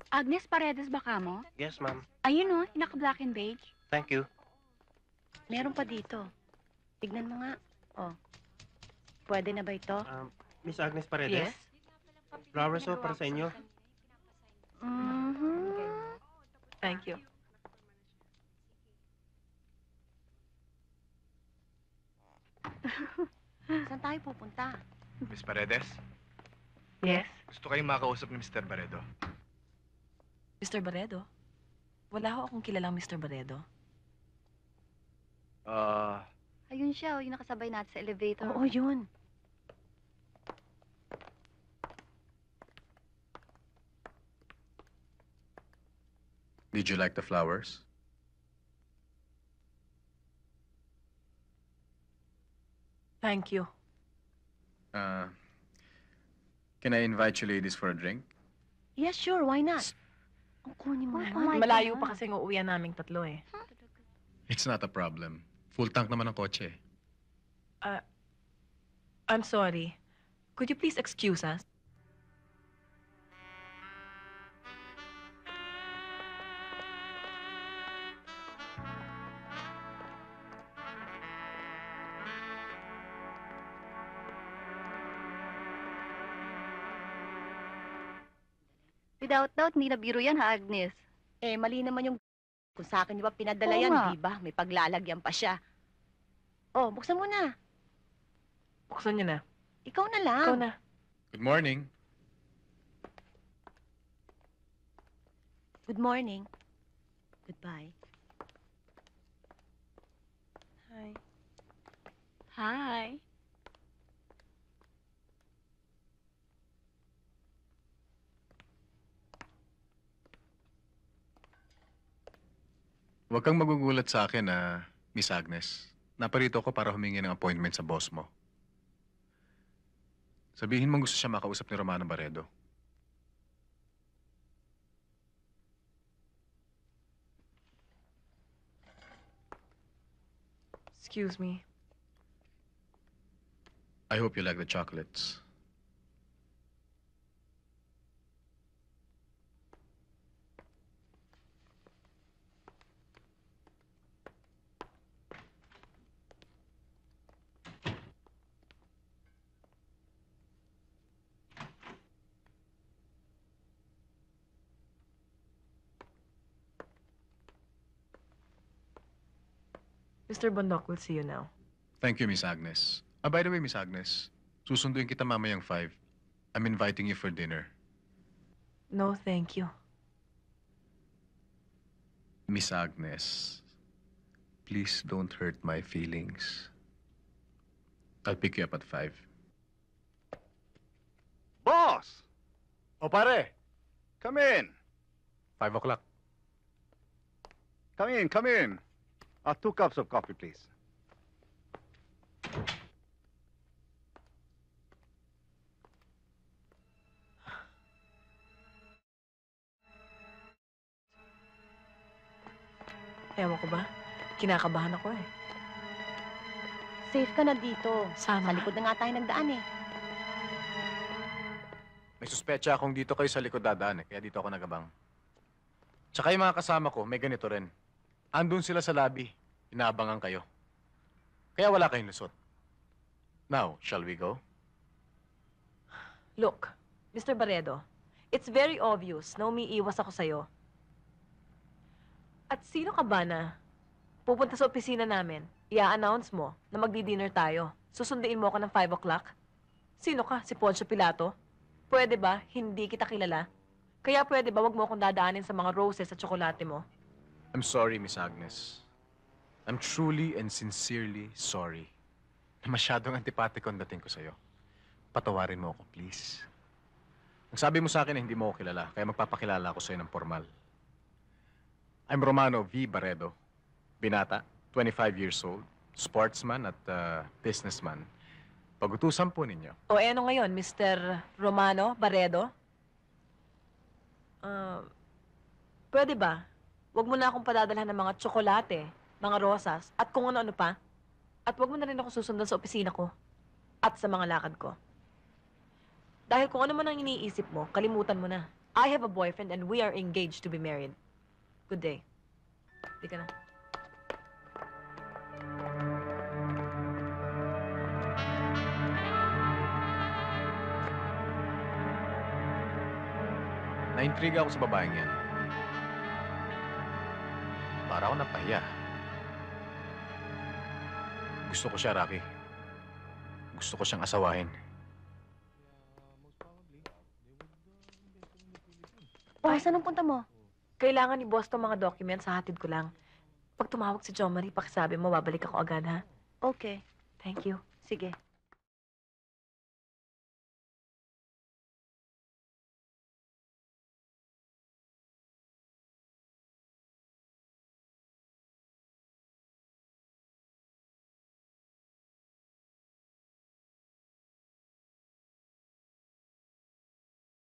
Agnes Paredes ba ka mo? Yes, ma'am. Ayun o, yung naka-black and beige. Thank you. Meron pa dito. Tignan mo nga. Oh. Pwede na ba ito? Miss Agnes Paredes? Yes? Flowers ho para sa inyo. Mhm. Thank you. Saan tayo pupunta? Miss Paredes, Yes? gusto kayong makausap ni Mr. Baredo. Mr. Baredo? Wala ho akong kilalang Mr. Baredo. Ayun siya, yung nakasabay natin sa elevator. Oo, yun. Did you like the flowers? Thank you. Can I invite you ladies for a drink? Yes, sure. Why not? Ang kunin mo naman. Malayo pa kasi ang uuwian naming tatlo eh. It's not a problem. Full tank naman ang kotse. I'm sorry. Could you please excuse us? Without doubt, hindi na biro yan ha, Agnes. Eh, mali naman yung kung sa akin, di ba, pinadala Oo yan, nga. di ba? May paglalagyan pa siya. Oh, buksan mo na. Buksan niyo na. Ikaw na lang. Ikaw na. Good morning. Good morning. Goodbye. Hi. Hi. Huwag kang magugulat sa akin, Miss Agnes. Naparito ko para humingi ng appointment sa boss mo. Sabihin mo gusto siya makausap ni Romano Baredo. Excuse me. I hope you like the chocolates. Mr. Bondok will see you now. Thank you, Miss Agnes. By the way, Miss Agnes, susunduin kita mamayang 5. I'm inviting you for dinner. No, thank you. Miss Agnes, please don't hurt my feelings. I'll pick you up at 5. Boss! O pare, Come in. 5 o'clock. Come in, come in. 2 cups of coffee, please. Ewan ko ba? Kinakabahan ako eh. Safe ka na dito. Sana Sa likod na nga tayo nagdaan eh. May suspecha akong dito kayo sa likod dadaan kaya dito ako nagabang. Tsaka yung mga kasama ko, may ganito rin. Andun sila sa lobby, inaabangan kayo. Kaya wala kayong lusot. Now, shall we go? Look, Mr. Baredo, it's very obvious na umiiwas ako sa'yo. At sino ka ba na pupunta sa opisina namin, i-announce mo na magdi-dinner tayo, susunduin mo ako ng 5 o'clock? Sino ka? Si Poncio Pilato? Pwede ba hindi kita kilala? Kaya pwede ba wag mo akong dadaanin sa mga roses at tsokolate mo? I'm sorry, Miss Agnes. I'm truly and sincerely sorry na masyadong antipatiko ang dating ko sa'yo. Patawarin mo ako, please. Ang sabi mo sa akin na hindi mo ako kilala, kaya magpapakilala ako sa'yo ng formal. I'm Romano V. Baredo. Binata, 25 years old, sportsman at businessman. Pag-utusan po ninyo. O ano ngayon, Mr. Romano Baredo? Pwede ba? Huwag mo na akong padadalhan ng mga tsokolate, mga rosas, at kung ano-ano pa. At huwag mo na rin ako susundan sa opisina ko at sa mga lakad ko. Dahil kung ano man ang iniisip mo, kalimutan mo na. I have a boyfriend and we are engaged to be married. Good day. Di ka na. Naintriga ako sa babaeng yan. Para ako napahiya. Gusto ko siya, Rocky. Gusto ko siyang asawahin. Oh, saan ang punta mo? Kailangan i-boss tong mga documents, hatid ko lang. Pag tumawag si Jo Marie, pakisabi mo, babalik ako agad, ha? Okay, Thank you. sige.